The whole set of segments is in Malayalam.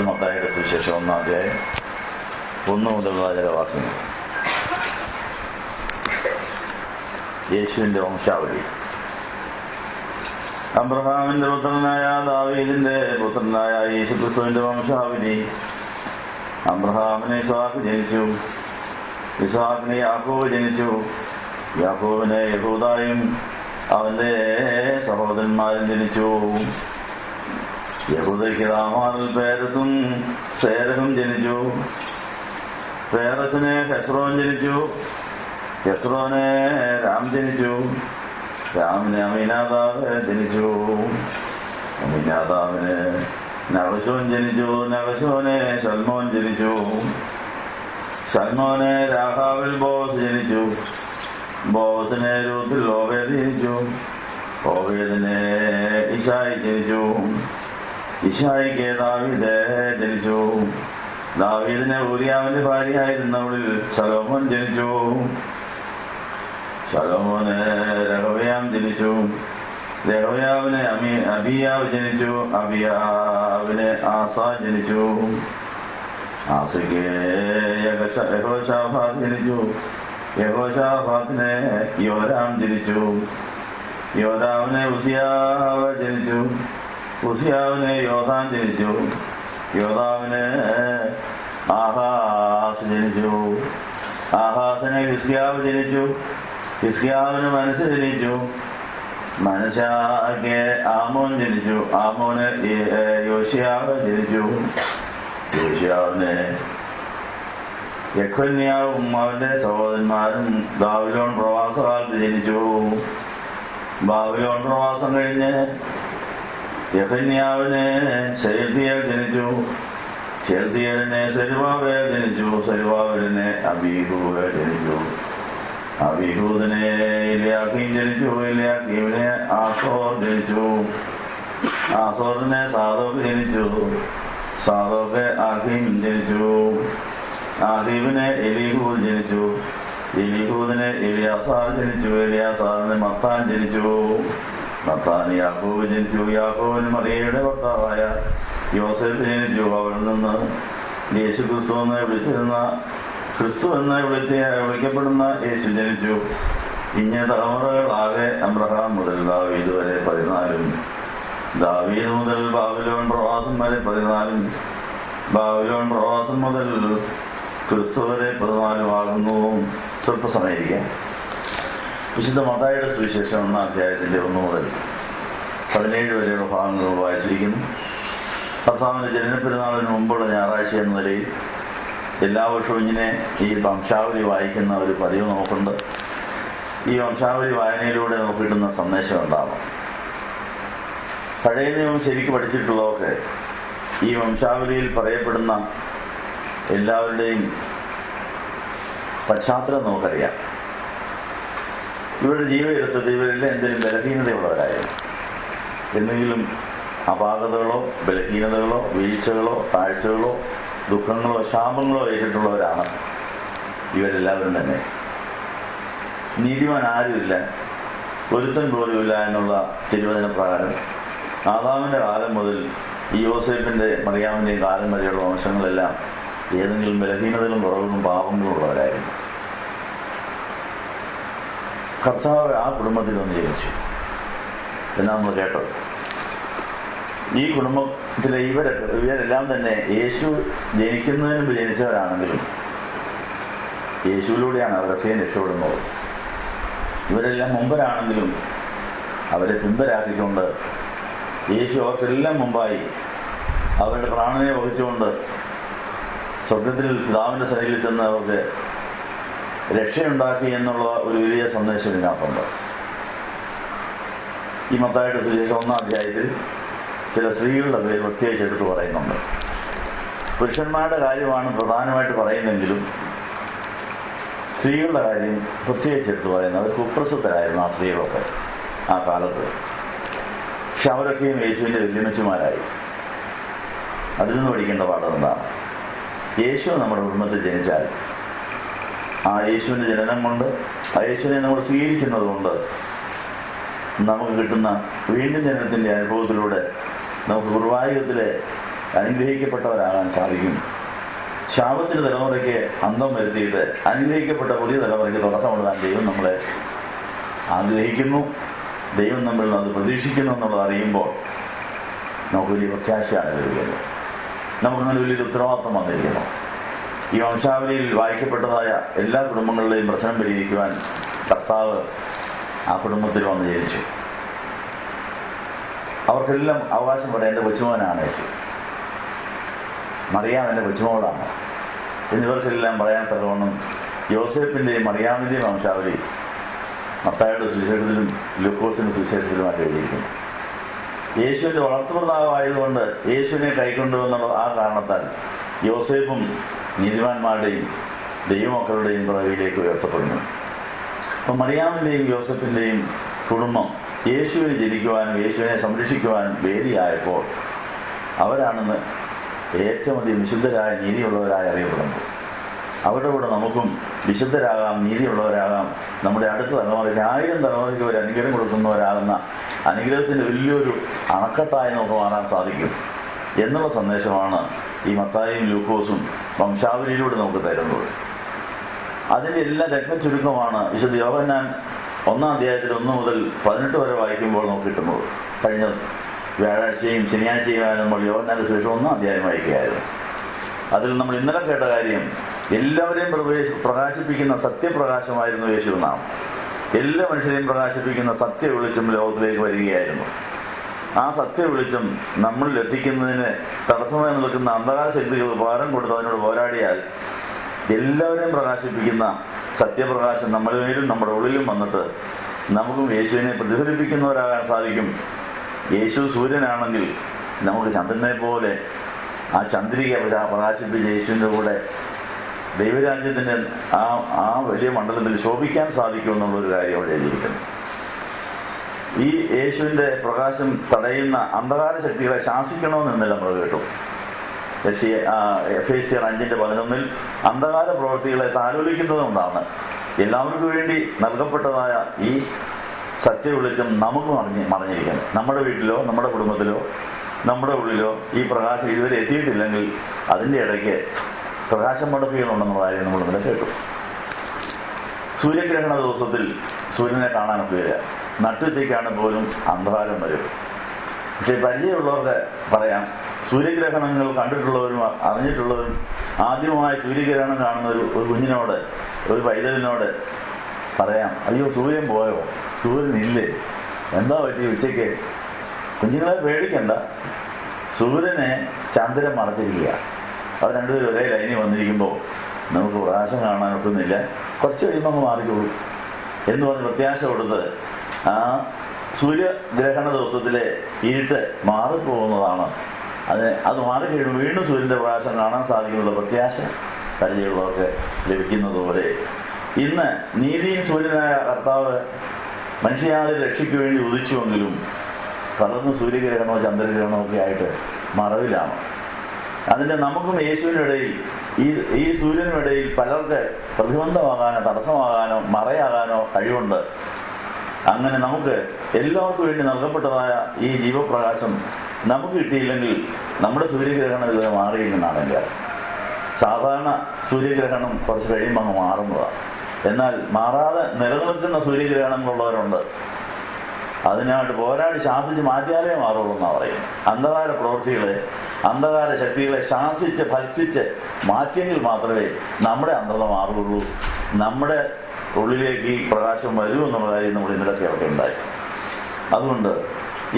വിശുദ്ധ മത്തായിയുടെ സുവിശേഷം 1-ാം അധ്യായം 1 മുതൽ വാചകവാക്യങ്ങൾ. യേശുവിന്റെ വംശാവലി. അബ്രഹാമിന്റെ പുത്രനായ ദാവീദിന്റെ പുത്രനായ യേശുക്രിസ്തുവിന്റെ വംശാവലി. അബ്രഹാമിന് ഇസ്ഹാക്ക് ജനിച്ചു, ഇസ്ഹാക്കിന് യാക്കോബ് ജനിച്ചു, യാക്കോബിന് യഹൂദായും അവന്റെ സഹോദരന്മാരും ജനിച്ചു. യഹൂദയ്ക്ക് താമാറിൽ പേരസും സേരഹും ജനിച്ചു. പേരസിന് ഹെസ്രോൻ ജനിച്ചു, ഹെസ്രോന് രാം ജനിച്ചു, രാമിന് അമീനാദാബ് ജനിച്ചു, അമീനാദാബിന് നഹശോൻ ജനിച്ചു, നഹശോന് ശൽമോൻ ജനിച്ചു, ശൽമോന് രാഹാവിൽ ബോസ് ജനിച്ചു, ബോസിന് രൂത്തിൽ ഓബേദ് ജനിച്ചു, ഓബേദിന് ഇശായി ജനിച്ചു, ഇശായിക്ക് ദാവീദ് ജനിച്ചു, ദാവീദിന് ഊരിയാവിന്റെ ഭാര്യയായിരുന്നവളിൽ ശലോമോൻ ജനിച്ചു, ശലോമോന് രഹോബയാം ജനിച്ചു, രഹോബയാവിന് അബിയാവ് ജനിച്ചു, അബിയാവിന് ആസ ജനിച്ചു, ആസയ്ക്ക് യഹോശാഫാത്ത് ജനിച്ചു, യഹോശാഫാത്തിന് യോരാം ജനിച്ചു, യോരാമിന് ഉസിയാവ് ജനിച്ചു, ഉസിയാവിന് യോധാം ജനിച്ചു, യോധാവിന് ആഹാസ് ജനിച്ചു, ആഹാസിന് ഹിസ്കിയാവ് ജനിച്ചു, ഹിസ്കിയാവിന് മനസ്സ് ജനിച്ചു, മനശ്ശാക്ക് ആമോൻ ജനിച്ചു, ആമോന് യോശിയാവ് ജനിച്ചു, യോശിയാവിന് യെഖൊന്യാവും അവന്റെ സഹോദരന്മാരും ബാബിലോൺ പ്രവാസകാലത്ത് ജനിച്ചു. ബാബിലോൺ പ്രവാസം കഴിഞ്ഞ് യെഖൊന്യാവിന് ശെയൽതീയേൽ ജനിച്ചു, ശെയൽതീയേലിന് സെരുബാബേൽ ജനിച്ചു, സെരുബാബേലിന് അബീഹൂദ് ജനിച്ചു, അബീഹൂദിന് എലിയാക്കീം ജനിച്ചു, എലിയാക്കീമിന് ആസോർ ജനിച്ചു, ആസോറിന് സാദോക്ക് ജനിച്ചു, സാദോക്ക് ആഖീം ജനിച്ചു, ആഖീമിന് എലീഹൂദ് ജനിച്ചു, എലീഹൂദിന് എലിയാസാർ ജനിച്ചു, എലിയാസാറിന് മത്താൻ ജനിച്ചു, മത്താന് യാക്കോബ് ജനിച്ചു, യാക്കോബിന് മറിയയുടെ ഭർത്താവായ യോസേഫ് ജനിച്ചു. അവിടെ നിന്ന് യേശു ക്രിസ്തു എന്ന് വിളിച്ചിരുന്ന ക്രിസ്തു എന്ന് വിളിക്കപ്പെടുന്ന യേശു ജനിച്ചു. ഇഞ്ഞ തലമുറകളാകെ അബ്രഹാം മുതൽ ദാവീദ് വരെ 14, ദാവീദ് മുതൽ ബാബിലോൺ പ്രവാസം വരെ 14, ബാബിലോൺ പ്രവാസം മുതൽ ക്രിസ്തു വരെ 14 ആകുന്നു. സ്വല്പസമയിരിക്കാം. വിശുദ്ധ മത്തായിയുടെ സുവിശേഷം 1-ാം അധ്യായത്തിന്റെ 1 മുതൽ 17 വരെയുള്ള ഭാഗങ്ങൾ വായിച്ചിരിക്കുന്നു. കർത്താവിന്റെ ജനനപ്പെരുന്നാളിന് മുമ്പുള്ള ഞായറാഴ്ച എന്ന നിലയിൽ എല്ലാ വർഷവും ഇങ്ങനെ ഈ വംശാവലി വായിക്കുന്ന ഒരു പതിവ് നമുക്കുണ്ട്. ഈ വംശാവലി വായനയിലൂടെ നമുക്ക് കിട്ടുന്ന സന്ദേശം ഉണ്ടാകും. പഴയ നിയമം ശരിക്കും പഠിച്ചിട്ടുള്ളതൊക്കെ ഈ വംശാവലിയിൽ പറയപ്പെടുന്ന എല്ലാവരുടെയും പശ്ചാത്തലം നമുക്കറിയാം. ഇവരുടെ ജീവചരിത്രത്തിൽ ഇവരെല്ലാം എന്തെങ്കിലും ബലഹീനതയുള്ളവരായിരുന്നു. എന്തെങ്കിലും അപാകതകളോ ബലഹീനതകളോ വീഴ്ചകളോ താഴ്ചകളോ ദുഃഖങ്ങളോ ശാപങ്ങളോ ഏറ്റിട്ടുള്ളവരാണ് ഇവരെല്ലാവരും തന്നെ. നീതിമാൻ ആരുമില്ല, ഒരുത്തൻ പോലുമില്ല എന്നുള്ള തിരുവചന പ്രകാരം ആദാമിന്റെ കാലം മുതൽ ഈ യോസേഫിന്റെ മറിയാമിന്റെയും കാലം വരെയുള്ള വംശങ്ങളെല്ലാം ഏതെങ്കിലും ബലഹീനതകളും കുറവുകളും പാപങ്ങളും ഉള്ളവരായിരുന്നു. കർത്താവ് ആ കുടുംബത്തിൽ ഒന്ന് ജനിച്ചു എന്നാ നമ്മൾ കേട്ടത്. ഈ കുടുംബത്തിലെ ഇവരെല്ലാം തന്നെ യേശു ജനിക്കുന്നതിന് മുമ്പ് ജനിച്ചവരാണെങ്കിലും യേശുവിലൂടെയാണ് അവരൊക്കെ രക്ഷപ്പെടുന്നത്. ഇവരെല്ലാം മുമ്പരാണെങ്കിലും അവരെ പിമ്പരാക്കിക്കൊണ്ട് യേശു അവർക്കെല്ലാം മുമ്പായി അവരുടെ പ്രാണനെ വഹിച്ചുകൊണ്ട് സ്വർഗത്തിൽ പിതാവിന്റെ സന്നിധിയിൽ ചെന്ന് അവർക്ക് രക്ഷയുണ്ടാക്കി എന്നുള്ള ഒരു വലിയ സന്ദേശം ഇതിനകത്തുണ്ട്. ഈ മത്തായിയുടെ സുവിശേഷം 1-ാം അധ്യായത്തിൽ ചില സ്ത്രീകളുടെ പേര് പ്രത്യേകിച്ച് എടുത്ത് പറയുന്നുണ്ട്. പുരുഷന്മാരുടെ കാര്യമാണ് പ്രധാനമായിട്ട് പറയുന്നെങ്കിലും സ്ത്രീകളുടെ കാര്യം പ്രത്യേകിച്ച് എടുത്ത് പറയുന്നത്. അവർ കുപ്രസിദ്ധരായിരുന്നു ആ സ്ത്രീകളൊക്കെ ആ കാലത്ത്. പക്ഷെ അവരൊക്കെയും യേശുവിൻ്റെ വല്യമ്മച്ചിമാരായി. അതിൽ നിന്ന് പഠിക്കേണ്ട പാഠം എന്താണ്? യേശു നമ്മുടെ കുടുംബത്തിൽ ജനിച്ചാൽ ആ യേശുവിൻ്റെ ജനനം കൊണ്ട് ആ യേശുവിനെ നമ്മൾ സ്വീകരിക്കുന്നത് കൊണ്ട് നമുക്ക് കിട്ടുന്ന വീണ്ടും ജനനത്തിൻ്റെ അനുഭവത്തിലൂടെ നമുക്ക് കുർബാനത്തിലെ അനുഗ്രഹിക്കപ്പെട്ടവരാകാൻ സാധിക്കും. ശാപത്തിന്റെ തലമുറയ്ക്ക് അന്തം വരുത്തിയിട്ട് അനുഗ്രഹിക്കപ്പെട്ട പുതിയ തലമുറയ്ക്ക് തുടക്കമിടാൻ ദൈവം നമ്മളെ ആഗ്രഹിക്കുന്നു. ദൈവം നമ്മളിൽ നിന്ന് അത് പ്രതീക്ഷിക്കുന്നു എന്നുള്ളത് അറിയുമ്പോൾ നമുക്ക് വലിയ പ്രത്യാശയാണ് ലഭിക്കുന്നത്. നമുക്കങ്ങനെ വലിയൊരു ഉത്തരവാദിത്വം വന്നിരിക്കുന്നു. ഈ വംശാവലിയിൽ വായിക്കപ്പെട്ടതായ എല്ലാ കുടുംബങ്ങളുടെയും പ്രശ്നം പരിഹരിക്കുവാൻ കർത്താവ് ആ കുടുംബത്തിൽ വന്ന് ജനിച്ചു. അവർക്കെല്ലാം അവകാശം പറയാം, എൻ്റെ കൊച്ചുമോനാണ് യേശു, മറിയാം എൻ്റെ കൊച്ചുമോളാണ് എന്നിവർക്കെല്ലാം പറയാൻ തക്കവണ്ണം യോസേപ്പിൻ്റെയും മറിയാമിൻ്റെയും വംശാവലി മത്തായിയുടെ സുവിശേഷത്തിലും ലൂക്കോസിൻ്റെ സുവിശേഷത്തിലുമായിട്ട് എഴുതിയിരിക്കുന്നു. യേശുവിൻ്റെ വളർത്തുപിതാവായതുകൊണ്ട് യേശുവിനെ കൈക്കൊണ്ടുവന്നുള്ള ആ കാരണത്താൽ യോസേപ്പും നീതിമാന്മാരുടെയും ദൈവമക്കളുടെയും പദവിയിലേക്ക് ഉയർത്തപ്പെടുന്നു. അപ്പം മറിയാമിൻ്റെയും യോസേപ്പിൻ്റെയും കുടുംബം യേശുവിനെ ജനിക്കുവാനും യേശുവിനെ സംരക്ഷിക്കുവാനും വേദിയായപ്പോൾ അവരാണെന്ന് ഏറ്റവും അധികം വിശുദ്ധരായ നീതിയുള്ളവരായി അറിയപ്പെടുന്നത്. അവരുടെ കൂടെ നമുക്കും വിശുദ്ധരാകാം, നീതിയുള്ളവരാകാം. നമ്മുടെ അടുത്ത തലമുറയ്ക്ക് 1000 തലമുറയ്ക്ക് ഒരു അനുഗ്രഹം കൊടുക്കുന്നവരാകുന്ന അനുഗ്രഹത്തിൻ്റെ വലിയൊരു അണക്കെട്ടായി നമുക്ക് മാറാൻ സാധിക്കും എന്നുള്ള സന്ദേശമാണ് ഈ മത്തായിയും ലൂക്കോസും വംശാവലിയിലൂടെ നമുക്ക് തരുന്നത്. അതിൻ്റെ എല്ലാ രത്നച്ചുരുക്കമാണ് വിശുദ്ധ യോഹന്നാൻ 1-ാം അധ്യായത്തിൽ 1 മുതൽ 18 വരെ വായിക്കുമ്പോൾ നമുക്ക് കിട്ടുന്നത്. കഴിഞ്ഞ വ്യാഴാഴ്ചയും ശനിയാഴ്ചയുമായി നമ്മൾ യോഹന്നാന്റെ സുവിശേഷം 1-ാം അധ്യായം വായിക്കുകയായിരുന്നു. അതിൽ നമ്മൾ ഇന്നലെ കേട്ട കാര്യം എല്ലാവരെയും പ്രകാശിപ്പിക്കുന്ന സത്യപ്രകാശമായിരുന്നു യേശു എന്നാണ്. എല്ലാ മനുഷ്യരെയും പ്രകാശിപ്പിക്കുന്ന സത്യ വെളിച്ചം ലോകത്തിലേക്ക് വരികയായിരുന്നു. ആ സത്യ വെളിച്ചം നമ്മളിൽ എത്തിക്കുന്നതിന് തടസ്സമായി നിൽക്കുന്ന അന്ധകാര ശക്തികൾ ഭാരം കൊടുത്ത് അതിനോട് പോരാടിയാൽ എല്ലാവരെയും പ്രകാശിപ്പിക്കുന്ന സത്യപ്രകാശം നമ്മുടെ മേലും നമ്മുടെ ഉള്ളിലും വന്നിട്ട് നമുക്കും യേശുവിനെ പ്രതിഫലിപ്പിക്കുന്നവരാകാൻ സാധിക്കും. യേശു സൂര്യനാണെങ്കിൽ നമുക്ക് ചന്ദ്രനെ പോലെ ആ ചന്ദ്രിക പ്രകാശിപ്പിച്ച യേശുവിൻ്റെ കൂടെ ദൈവരാജ്യത്തിൻ്റെ ആ വലിയ മണ്ഡലത്തിൽ ശോഭിക്കാൻ സാധിക്കും എന്നുള്ളൊരു കാര്യം അവിടെ എഴുതിയിരിക്കുന്നു. ഈ യേശുവിൻ്റെ പ്രകാശം തടയുന്ന അന്ധകാര ശക്തികളെ ശാസിക്കണമെന്നില്ല നമ്മൾ കേട്ടു. എഫേസ്യർ 5:11 അന്ധകാര പ്രവൃത്തികളെ താലോലിക്കുന്നത് കൊണ്ടാണ് എല്ലാവർക്കും വേണ്ടി നൽകപ്പെട്ടതായ ഈ സത്യവെളിച്ചം നമുക്ക് മറഞ്ഞിരിക്കുന്നത്. നമ്മുടെ വീട്ടിലോ നമ്മുടെ കുടുംബത്തിലോ നമ്മുടെ ഉള്ളിലോ ഈ പ്രകാശം ഇതുവരെ എത്തിയിട്ടില്ലെങ്കിൽ അതിൻ്റെ ഇടയ്ക്ക് പ്രകാശം മുടക്കുകയുണ്ടെന്നുള്ള കാര്യം നമ്മൾ ഇന്നലെ കേട്ടു. സൂര്യഗ്രഹണ ദിവസത്തിൽ സൂര്യനെ കാണാനൊക്കെ വരിക, നട്ടുച്ചയ്ക്കാണ് പോലും അന്ധകാരം വരും. പക്ഷെ പരിചയമുള്ളവർക്ക് പറയാം, സൂര്യഗ്രഹണങ്ങൾ കണ്ടിട്ടുള്ളവരും അറിഞ്ഞിട്ടുള്ളവരും ആദ്യമായി സൂര്യഗ്രഹണം കാണുന്ന ഒരു കുഞ്ഞിനോട്, ഒരു പൈതലിനോട് പറയാം, അയ്യോ സൂര്യൻ പോയോ, സൂര്യനില്ലേ, എന്താ പറ്റി ഉച്ചയ്ക്ക്? കുഞ്ഞുങ്ങളെ പേടിക്കണ്ട, സൂര്യനെ ചന്ദ്രൻ മറച്ചിരിക്കുക. അവർ രണ്ടുപേരും ഒരേ ലൈനിൽ വന്നിരിക്കുമ്പോൾ നമുക്ക് പ്രകാശം കാണാൻ ഒക്കുന്നില്ല, കുറച്ച് കഴിയുമ്പോൾ അങ്ങ് മാറിക്കോളൂ എന്ന് പറഞ്ഞ് പ്രത്യാശ കൊടുത്ത് ആ സൂര്യഗ്രഹണ ദിവസത്തിലെ ഇരുട്ട് മാറിപ്പോകുന്നതാണ്. അത് മാറിക്കഴിയുമ്പോൾ വീണ്ടും സൂര്യൻ്റെ പ്രകാശം കാണാൻ സാധിക്കുന്നുള്ള പ്രത്യാശ പരിചയമുള്ളവർക്ക് ലഭിക്കുന്നതുപോലെ ഇന്ന് നീതിയും സൂര്യനായ കർത്താവ് മനുഷ്യജാതി രക്ഷയ്ക്ക് വേണ്ടി ഉദിച്ചുവെങ്കിലും പലർന്നും സൂര്യഗ്രഹണമോ ചന്ദ്രഗ്രഹണമോ ഒക്കെ ആയിട്ട് മറവിലാണ്. അതിൻ്റെ നമുക്കും യേശുവിനിടയിൽ ഈ സൂര്യനുമിടയിൽ പലർക്ക് പ്രതിബന്ധമാകാനോ തടസ്സമാകാനോ മറയാകാനോ കഴിവുണ്ട്. അങ്ങനെ നമുക്ക് എല്ലാവർക്കും വേണ്ടി നൽകപ്പെട്ടതായ ഈ ജീവപ്രകാശം നമുക്ക് കിട്ടിയില്ലെങ്കിൽ നമ്മുടെ സൂര്യഗ്രഹണം ഇതുവരെ മാറിയില്ലെന്നാണ് എൻ്റെ അറിവ്. സാധാരണ സൂര്യഗ്രഹണം കുറച്ച് കഴിയുമ്പോൾ അങ്ങ് മാറുന്നതാണ്. എന്നാൽ മാറാതെ നിലനിൽക്കുന്ന സൂര്യഗ്രഹണങ്ങളുള്ളവരുണ്ട്. അതിനായിട്ട് പോരാടി ശാസിച്ച് മാറ്റിയാലേ മാറുള്ളൂ എന്നാണ് പറയുന്നത്. അന്ധകാര പ്രവൃത്തികളെ, അന്ധകാര ശക്തികളെ ശാസിച്ച് ഭത്സിച്ച് മാറ്റിയെങ്കിൽ മാത്രമേ നമ്മുടെ അന്ധത മാറുകയുള്ളൂ, നമ്മുടെ ഉള്ളിലേക്ക് ഈ പ്രകാശം വരൂ എന്നുള്ള കാര്യം നമ്മൾ ഇന്നലൊക്കെ അവിടെ ഉണ്ടായി. അതുകൊണ്ട്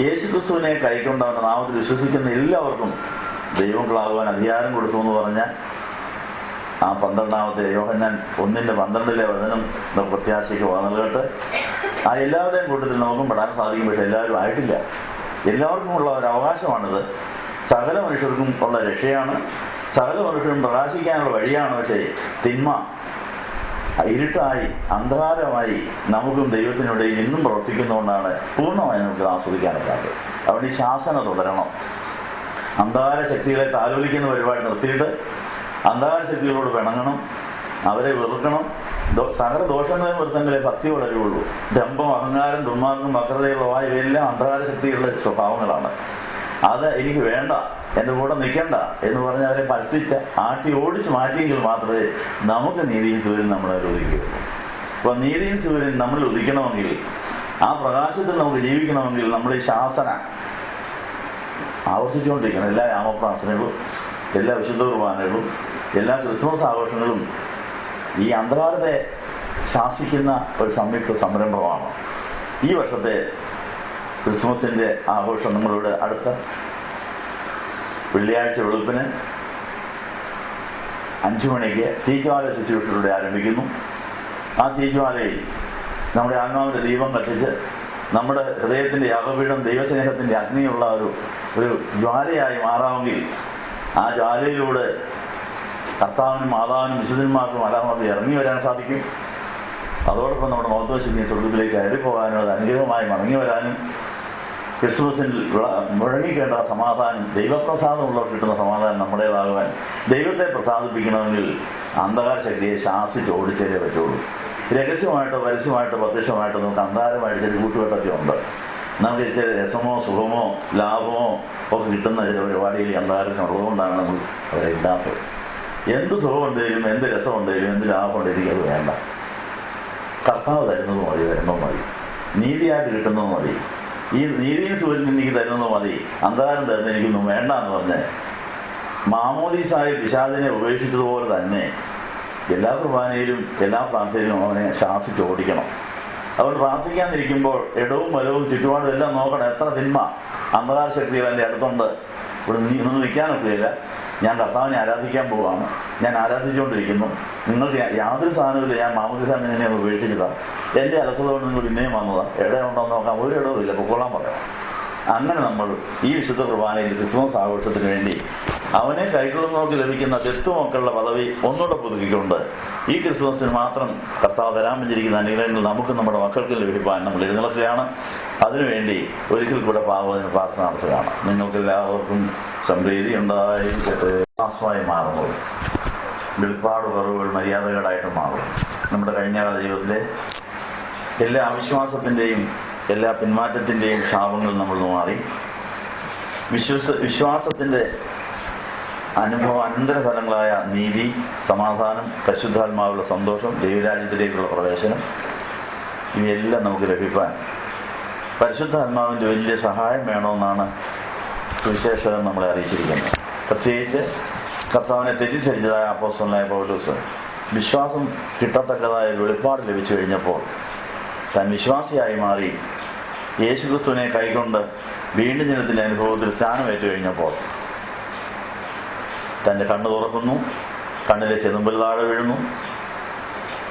യേശുക്രിസ്തുവിനെ കൈക്കൊണ്ട് അവൻ്റെ നാമത്തിൽ വിശ്വസിക്കുന്ന എല്ലാവർക്കും ദൈവങ്ങളാകുവാൻ അധികാരം കൊടുത്തു എന്ന് പറഞ്ഞാൽ ആ 12-ാമത്തെ യോഹന്നാൻ 1:12 വചനം പ്രത്യാശയ്ക്ക് നൽകട്ടെ. ആ എല്ലാവരുടെയും കൂട്ടത്തിൽ നമുക്കും പെടാൻ സാധിക്കും. പക്ഷെ എല്ലാവരും ആയിട്ടില്ല. എല്ലാവർക്കും ഉള്ള ഒരു അവകാശമാണിത്. സകല മനുഷ്യർക്കും ഉള്ള രക്ഷയാണ്, സകല മനുഷ്യരും പ്രകാശിക്കാനുള്ള വഴിയാണ്. പക്ഷേ തിന്മ ഇരുട്ടായി അന്ധകാരമായി നമുക്കും ദൈവത്തിനിടയിൽ ഇന്നും പ്രവർത്തിക്കുന്നതുകൊണ്ടാണ് പൂർണ്ണമായി നമുക്ക് ആസ്വദിക്കാനുള്ളത്. അവിടെ ഈ ശാസന തുടരണം. അന്ധകാര ശക്തികളെ താലോലിക്കുന്ന പരിപാടി നിർത്തിയിട്ട് അന്ധകാര ശക്തികളോട് പിണങ്ങണം, അവരെ വെറുക്കണം. സകല ദോഷങ്ങളെയും വെറുത്തെങ്കിലേ ഭക്തി വളരുകയുള്ളൂ. ദമ്പം, അഹങ്കാരം, ദുർമാർഗം, വക്രതയുള്ള ഇവയെല്ലാം അന്ധകാര ശക്തികളുടെ സ്വഭാവങ്ങളാണ്. അത് എനിക്ക് വേണ്ട എൻ്റെ കൂടെ നിൽക്കണ്ട എന്ന് പറഞ്ഞ് അവരെ പരസ്യച്ച് ആട്ടി ഓടിച്ച് മാറ്റിയെങ്കിൽ മാത്രമേ നമുക്ക് നീതിയും സൂര്യൻ നമ്മളെ ഉദിക്കുകയുള്ളൂ. അപ്പം നീതിയും സൂര്യൻ നമ്മൾ ഉദിക്കണമെങ്കിൽ, ആ പ്രകാശത്തിൽ നമുക്ക് ജീവിക്കണമെങ്കിൽ നമ്മൾ ഈ ശാസന ആവർത്തിച്ചുകൊണ്ടിരിക്കണം. എല്ലാ യാമപ്രാർത്ഥനകളും, എല്ലാ വിശുദ്ധ കുർബാനകളും, എല്ലാ ക്രിസ്മസ് ആഘോഷങ്ങളും ഈ അന്ധകാരത്തെ ശാസിക്കുന്ന ഒരു സംയുക്ത സംരംഭമാണ്. ഈ വർഷത്തെ ക്രിസ്മസിൻ്റെ ആഘോഷം നമ്മളുടെ അടുത്ത വെള്ളിയാഴ്ച വെളുപ്പിന് 5 മണിക്ക് തീജ്വാല ശുശ്രൂഷയിലൂടെ ആരംഭിക്കുന്നു. ആ തീജ്വാലയിൽ നമ്മുടെ ആത്മാവിൻ്റെ ദീപം കത്തിച്ച് നമ്മുടെ ഹൃദയത്തിൻ്റെ യാഗപീഠം ദൈവസ്നേഹത്തിൻ്റെ അഗ്നിയുള്ള ഒരു ജ്വാലയായി മാറാമെങ്കിൽ ആ ജ്വാലയിലൂടെ കർത്താവിനും മാതാവിനും വിശുദ്ധന്മാർക്കും അലാമാർക്കും ഇറങ്ങി വരാൻ സാധിക്കും. അതോടൊപ്പം നമ്മുടെ മഹത്വശക്തി സ്വർഗത്തിലേക്ക് കയറിപ്പോകാനും അത് അനുഗ്രഹമായി മടങ്ങി വരാനും ക്രിസ്മസിൽ മുഴങ്ങിക്കേണ്ട സമാധാനം, ദൈവപ്രസാദമുള്ളവർ കിട്ടുന്ന സമാധാനം നമ്മുടേതാകുവാൻ ദൈവത്തെ പ്രസാദിപ്പിക്കണമെങ്കിൽ അന്ധകാര ശക്തിയെ ശാസിച്ച് ഓടിച്ചേ പറ്റുള്ളൂ. രഹസ്യമായിട്ടോ പരസ്യമായിട്ടോ പ്രത്യക്ഷമായിട്ടോ നമുക്ക് അന്ധകാരമായിട്ട് ചില കൂട്ടുകെട്ടൊക്കെ ഉണ്ട്. നമുക്ക് ചില രസമോ സുഖമോ ലാഭമോ ഒക്കെ കിട്ടുന്ന ചില പരിപാടിയിൽ അന്ധകാരത്തിനുള്ളതുകൊണ്ടാണ് നമ്മൾ അവരെ ഇല്ലാത്തത്. എന്ത് സുഖമുണ്ടെങ്കിലും എന്ത് രസമുണ്ടെങ്കിലും എന്ത് ലാഭമുണ്ടെങ്കിലും അത് വേണ്ട. കർത്താവ് തരുന്നത് മതി, തരുന്നത് മതി, നീതിയായിട്ട് കിട്ടുന്നത് മതി, ഈ നീതിയും സൂര്യൻ എനിക്ക് തരുന്നത് മതി, അന്ധകാരം തരുന്ന എനിക്കൊന്നും വേണ്ട എന്ന് പറഞ്ഞ് മാമോദീസായ പിശാചിനെ ഉപേക്ഷിച്ചതുപോലെ തന്നെ എല്ലാ കുർബാനയിലും എല്ലാ പ്രാർത്ഥനയിലും അവനെ ശാസിച്ച് ഓടിക്കണം. അതുകൊണ്ട് പ്രാർത്ഥിക്കാനിരിക്കുമ്പോൾ ഇടവും വലവും ചുറ്റുപാടും എല്ലാം നോക്കണം. എത്ര തിന്മ അന്ധകാര ശക്തികൾ എൻ്റെ അടുത്തുണ്ട്, ഇവിടെ നിന്ന് നിൽക്കാനൊക്കെയില്ല, ഞാൻ കർത്താവിനെ ആരാധിക്കാൻ പോവുകയാണ്, ഞാൻ ആരാധിച്ചുകൊണ്ടിരിക്കുന്നു, നിങ്ങൾക്ക് യാതൊരു സാധനമില്ല, ഞാൻ മാമോദീസാനെ നിന്നെ ഒന്ന് ഉപേക്ഷിച്ചതാണ്, എൻ്റെ അലസത കൊണ്ട് നിങ്ങൾ പിന്നെയും വന്നതാണ്, ഇടമുണ്ടോ നോക്കാം, ഒരു ഇടവും ഇല്ല, പൊക്കോളാൻ പറയാം. അങ്ങനെ നമ്മൾ ഈ വിശുദ്ധ കുർബാനയിൽ ക്രിസ്മസ് ആഘോഷത്തിന് വേണ്ടി അവനെ കൈക്കൊള്ളുന്നവർക്ക് ലഭിക്കുന്ന ദത്തുമക്കളുടെ പദവി ഒന്നുകൂടെ പുതുക്കിക്കൊണ്ട് ഈ ക്രിസ്മസിന് മാത്രം കർത്താവ് തരാൻ വെച്ചിരിക്കുന്ന അനുഗ്രഹങ്ങൾ നമുക്ക് നമ്മുടെ മക്കൾക്ക് ലഭിക്കാൻ നമ്മൾ എഴുന്നേൽക്കുകയാണ്. അതിനുവേണ്ടി ഒരിക്കൽ കൂടെ പാവത്തിന് പ്രാർത്ഥന നടത്തുകയാണ്. നിങ്ങൾക്കെല്ലാവർക്കും സംപ്രീതി ഉണ്ടായി വിശ്വാസമായി മാറുന്നത് വെളിപ്പാട് കുറവുകൾ മര്യാദകളായിട്ട് മാറും. നമ്മുടെ കഴിഞ്ഞകാല ജീവിതത്തിലെ എല്ലാ അവിശ്വാസത്തിൻ്റെയും എല്ലാ പിന്മാറ്റത്തിൻ്റെയും ശാപങ്ങൾ നമ്മൾ മാറി വിശ്വാസത്തിൻ്റെ അനന്തരഫലങ്ങളായ നീതി, സമാധാനം, പരിശുദ്ധാത്മാവുള്ള സന്തോഷം, ദൈവരാജ്യത്തിലേക്കുള്ള പ്രവേശനം, ഇവയെല്ലാം നമുക്ക് ലഭിക്കാൻ പരിശുദ്ധാത്മാവിൻ്റെ വലിയ സഹായം വേണമെന്നാണ് സുവിശേഷകൻ നമ്മളെ അറിയിച്ചിരിക്കുന്നത്. പ്രത്യേകിച്ച് കർത്താവിനെ തെറ്റിദ്ധരിച്ചതായ അപ്പോസ്തലനായ പൗലോസ് വിശ്വാസം കിട്ടത്തക്കതായ വെളിപ്പാട് ലഭിച്ചു കഴിഞ്ഞപ്പോൾ താൻ വിശ്വാസിയായി മാറി യേശുക്രിസ്തുവിനെ കൈക്കൊണ്ട് വീണ്ടും ജനത്തിൻ്റെ അനുഭവത്തിൽ സ്ഥാനമേറ്റു കഴിഞ്ഞപ്പോൾ തൻ്റെ കണ്ണ് തുറക്കുന്നു, കണ്ണിലെ ചെതുമ്പൽ താഴെ വീഴുന്നു,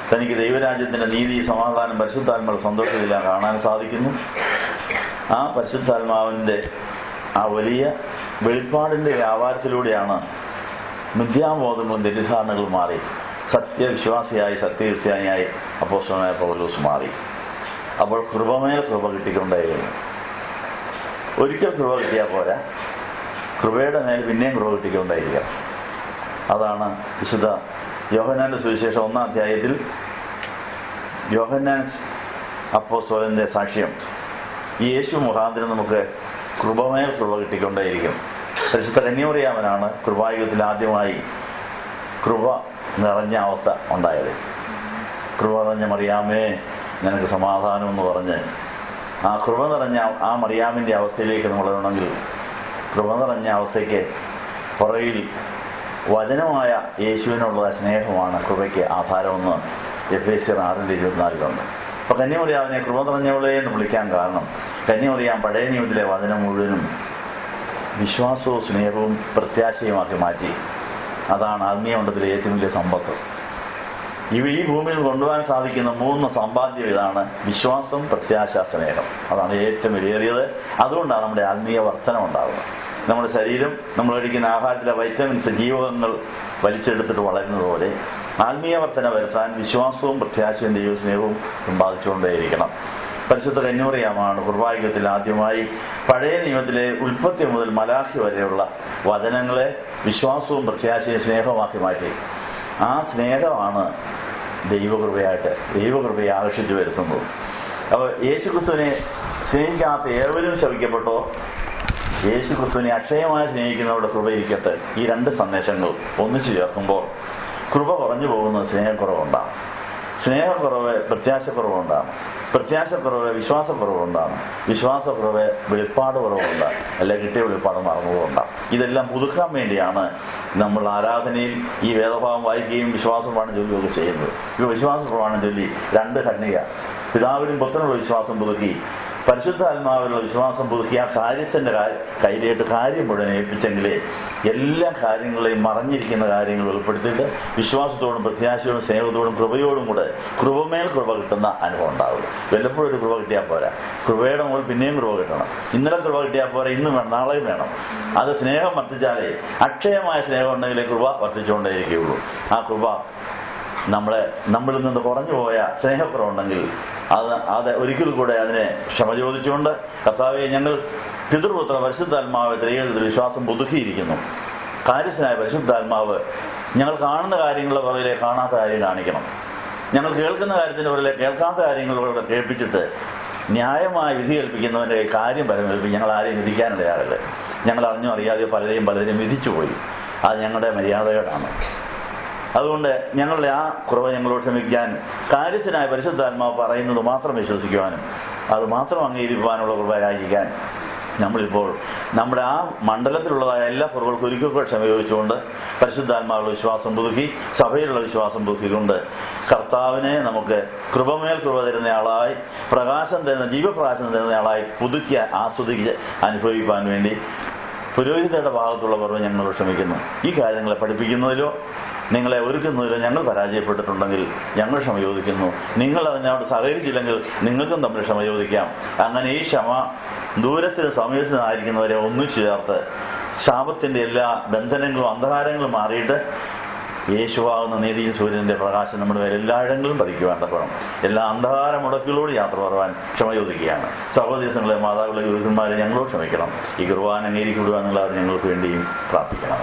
തനിക്ക് ദൈവരാജ്യത്തിൻ്റെ നീതി, സമാധാനം, പരിശുദ്ധാത്മാവ് സന്തോഷമെല്ലാം കാണാൻ സാധിക്കുന്നു. ആ പരിശുദ്ധാത്മാവിൻ്റെ ആ വലിയ വെളിപ്പാടിൻ്റെ വ്യാപാരത്തിലൂടെയാണ് മിഥ്യാബോധങ്ങളും തെറ്റിദ്ധാരണകളും മാറി സത്യവിശ്വാസിയായി സത്യക്രിസ്ത്യാനിയായി അപ്പോസ്തലനായ പൗലോസ് മാറി. അപ്പോൾ കൃപമേൽ കൃപ കിട്ടിക്കൊണ്ടായിരുന്നു. ഒരിക്കൽ കൃപ കിട്ടിയാൽ പോരാ, കൃപയുടെ മേൽ പിന്നെയും കൃപ കിട്ടിക്കൊണ്ടായിരിക്കാം. അതാണ് വിശുദ്ധ യോഹന്നാന്റെ സുവിശേഷം 1-ാം അധ്യായത്തിൽ യോഹന്നാൻ അപ്പോസ്തലന്റെ സാക്ഷ്യം. ഈ യേശു മുഖാന്തരം നമുക്ക് കൃപമേൽ കൃപ കിട്ടിക്കൊണ്ടേയിരിക്കും. പരിശുദ്ധ കന്യാമറിയാമനാണ് കൃപായുഗത്തിൽ ആദ്യമായി കൃപ നിറഞ്ഞ അവസ്ഥ ഉണ്ടായത്. കൃപ നിറഞ്ഞ മറിയാമേ നിനക്ക് സമാധാനം എന്ന് പറഞ്ഞ് ആ കൃപ നിറഞ്ഞ ആ മറിയാമിൻ്റെ അവസ്ഥയിലേക്ക് നമ്മൾ വേണമെങ്കിൽ കൃപ നിറഞ്ഞ അവസ്ഥയ്ക്ക് പുറകിൽ വചനമായ യേശുവിനുള്ള സ്നേഹമാണ് കൃപയ്ക്ക് ആധാരമെന്ന് എഫേസ്യർ 6:24 അപ്പോൾ കന്യാമറിയാമിനെ കൃപ നിറഞ്ഞവളെ എന്ന് വിളിക്കാൻ കാരണം കന്യാമറിയാം പഴയ നിയമത്തിലെ വചനം മുഴുവനും വിശ്വാസവും സ്നേഹവും പ്രത്യാശയുമാക്കി മാറ്റി. അതാണ് ആത്മീയമണ്ഡലത്തിലെ ഏറ്റവും വലിയ സമ്പത്ത്. ഈ ഭൂമിയിൽ കൊണ്ടുപോകാൻ സാധിക്കുന്ന 3 സമ്പാദ്യം ഇതാണ്: വിശ്വാസം, പ്രത്യാശ, സ്നേഹം. അതാണ് ഏറ്റവും വിലയേറിയത്. അതുകൊണ്ടാണ് നമ്മുടെ ആത്മീയ വർധനം ഉണ്ടാകുന്നത്. നമ്മുടെ ശരീരം നമ്മൾ കഴിക്കുന്ന ആഹാരത്തിലെ വൈറ്റമിൻസ്, ജീവകങ്ങൾ വലിച്ചെടുത്തിട്ട് വളരുന്നത് പോലെ ആത്മീയ വർധന വരുത്താൻ വിശ്വാസവും പ്രത്യാശയും ദൈവസ്നേഹവും സമ്പാദിച്ചുകൊണ്ടേയിരിക്കണം. പരിശുദ്ധ കന്യാമറിയാമാണ് കൃപായുഗത്തിൽ ആദ്യമായി പഴയ നിയമത്തിലെ ഉൽപ്പത്തി മുതൽ മലാഖി വരെയുള്ള വചനങ്ങളെ വിശ്വാസവും പ്രത്യാശയും സ്നേഹമാക്കി മാറ്റി. ആ സ്നേഹമാണ് ദൈവകൃപയെ ആകർഷിച്ചു വരുത്തുന്നത്. അപ്പോൾ യേശുക്രിസ്തുവിനെ സ്നേഹിക്കാത്ത ഏവരും ശപിക്കപ്പെട്ടോ യേശു ക്രിസ്തുവിനെ അക്ഷയമായി സ്നേഹിക്കുന്നവരുടെ കൃപ ഇരിക്കട്ടെ. ഈ രണ്ട് സന്ദേശങ്ങൾ ഒന്നിച്ചു ചേർക്കുമ്പോൾ കൃപ കുറഞ്ഞു പോകുന്നത് സ്നേഹക്കുറവുണ്ടാണ്, സ്നേഹക്കുറവ് പ്രത്യാശക്കുറവുണ്ടാണ്, പ്രത്യാശക്കുറവ് വിശ്വാസക്കുറവുണ്ടാണ്, വിശ്വാസക്കുറവ് വെളിപ്പാട് കുറവുണ്ടാണ്, അല്ലെ കിട്ടിയ വെളിപ്പാട് മറന്നതുകൊണ്ടാണ്. ഇതെല്ലാം പുതുക്കാൻ വേണ്ടിയാണ് നമ്മൾ ആരാധനയിൽ ഈ വേദഭാവം വായിക്കുകയും വിശ്വാസ പ്രമാണം ചൊല്ലുകയൊക്കെ ചെയ്യുന്നത്. ഇപ്പോൾ വിശ്വാസ പ്രമാണം ചൊല്ലി 2 ഖണ്ഡിക പിതാവിനും പുത്രനുള്ള വിശ്വാസം പുതുക്കി, പരിശുദ്ധാത്മാവിലുള്ള വിശ്വാസം പുതുക്കി ആ കാര്യസ്ഥന്റെ കയ്യിലേട്ട് കാര്യം മുഴുവൻ ഏൽപ്പിച്ചെങ്കിലേ എല്ലാ കാര്യങ്ങളെയും മറഞ്ഞിരിക്കുന്ന കാര്യങ്ങൾ വെളിപ്പെടുത്തിയിട്ട് വിശ്വാസത്തോടും പ്രത്യാശയോടും സ്നേഹത്തോടും കൃപയോടും കൂടെ കൃപമേൽ കൃപ കിട്ടുന്ന അനുഭവം ഉണ്ടാവുള്ളൂ. വല്ലപ്പോഴും ഒരു കൃപ കിട്ടിയാൽ പോരാ, കൃപയുടെ മുകളിൽ പിന്നെയും കൃപ കിട്ടണം. ഇന്നലെ കൃപ കിട്ടിയാൽ പോരാ, ഇന്നും വേണം, നാളെയും വേണം. അത് സ്നേഹം വർദ്ധിച്ചാലേ, അക്ഷയമായ സ്നേഹം ഉണ്ടെങ്കിലേ കൃപ വർദ്ധിച്ചുകൊണ്ടേയിരിക്കുകയുള്ളൂ. ആ കൃപ നമ്മളിൽ നിന്ന് കുറഞ്ഞു പോയ സ്നേഹക്കുറവുണ്ടെങ്കിൽ അത് ഒരിക്കൽ കൂടെ അതിനെ ക്ഷമ ചോദിച്ചുകൊണ്ട്, കർത്താവേ, ഞങ്ങൾ പിതൃപുത്ര പരിശുദ്ധാത്മാവ് ത്രിയേകത്തിൽ വിശ്വാസം പുതുക്കിയിരിക്കുന്നു. കാര്യസ്ഥനായ പരിശുദ്ധാത്മാവ് ഞങ്ങൾ കാണുന്ന കാര്യങ്ങളുടെ പുറകിലെ കാണാത്ത കാര്യം കാണിക്കണം, ഞങ്ങൾ കേൾക്കുന്ന കാര്യത്തിൻ്റെ പുറകിലെ കേൾക്കാത്ത കാര്യങ്ങളോട് കേൾപ്പിച്ചിട്ട് ന്യായമായ വിധി കൽപ്പിക്കുന്നവൻ്റെ കാര്യം പരമേൽപ്പിക്കും. ഞങ്ങൾ ആരെയും വിധിക്കാനിടയാകല്ലേ. ഞങ്ങൾ അറിഞ്ഞോ അറിയാതെയോ പലരെയും വിധിച്ചുപോയി. അത് ഞങ്ങളുടെ മര്യാദയോടാണ്. അതുകൊണ്ട് ഞങ്ങളുടെ ആ കുറവ് ഞങ്ങളോട് ക്ഷമിക്കാൻ കാര്യസ്ഥനായ പരിശുദ്ധാത്മാവ് പറയുന്നത് മാത്രം വിശ്വസിക്കുവാനും അത് മാത്രം അംഗീകരിക്കുവാനുള്ള കൃപയായിരിക്കാൻ നമ്മളിപ്പോൾ നമ്മുടെ ആ മണ്ഡലത്തിലുള്ളതായ എല്ലാ കുറവുകൾക്കും ഒരിക്കൽ ക്ഷമ ചോദിച്ചുകൊണ്ട് പരിശുദ്ധാത്മാവുള്ള വിശ്വാസം പുതുക്കി, സഭയിലുള്ള വിശ്വാസം പുതുക്കിക്കൊണ്ട് കർത്താവിനെ നമുക്ക് കൃപമേൽ കൃപ തരുന്നയാളായി, പ്രകാശം തരുന്ന ജീവപ്രകാശം തരുന്നയാളായി പുതുക്കി ആസ്വദിച്ച് അനുഭവിക്കാൻ വേണ്ടി പുരോഹിതരുടെ ഭാഗത്തുള്ള കുറവ് ഞങ്ങൾ ക്ഷമിക്കുന്നു. ഈ കാര്യങ്ങളെ പഠിപ്പിക്കുന്നതിലോ നിങ്ങളെ ഒരുക്കുന്നതിലോ ഞങ്ങൾ പരാജയപ്പെട്ടിട്ടുണ്ടെങ്കിൽ ഞങ്ങൾ ക്ഷമ ചോദിക്കുന്നു. നിങ്ങൾ അതിനോട് സഹകരിച്ചില്ലെങ്കിൽ നിങ്ങൾക്കും തമ്മിൽ ക്ഷമ ചോദിക്കാം. അങ്ങനെ ഈ ക്ഷമ ദൂരത്തിനും സമീപത്തിനായിരിക്കുന്നവരെ ഒന്നിച്ചു ചേർത്ത് ശാപത്തിൻ്റെ എല്ലാ ബന്ധനങ്ങളും അന്ധകാരങ്ങളും മാറിയിട്ട് യേശുവാകുന്ന നീതിയും സൂര്യൻ്റെ പ്രകാശം നമ്മുടെ മേലെ എല്ലായിടങ്ങളിലും പതിക്കുവാൻ തക്കണം. എല്ലാ അന്ധകാര മുടക്കിലൂടെ യാത്ര പറയുവാൻ ക്ഷമ ചോദിക്കുകയാണ്. സഹോദരങ്ങളെ, മാതാക്കളെ, ഗുരുക്കന്മാരെ ഞങ്ങളോട് ക്ഷമിക്കണം. ഈ കുർബാന അംഗീകരിക്കപ്പെടുവാൻ നിങ്ങൾ ഞങ്ങൾക്ക് വേണ്ടിയും പ്രാർത്ഥിക്കണം.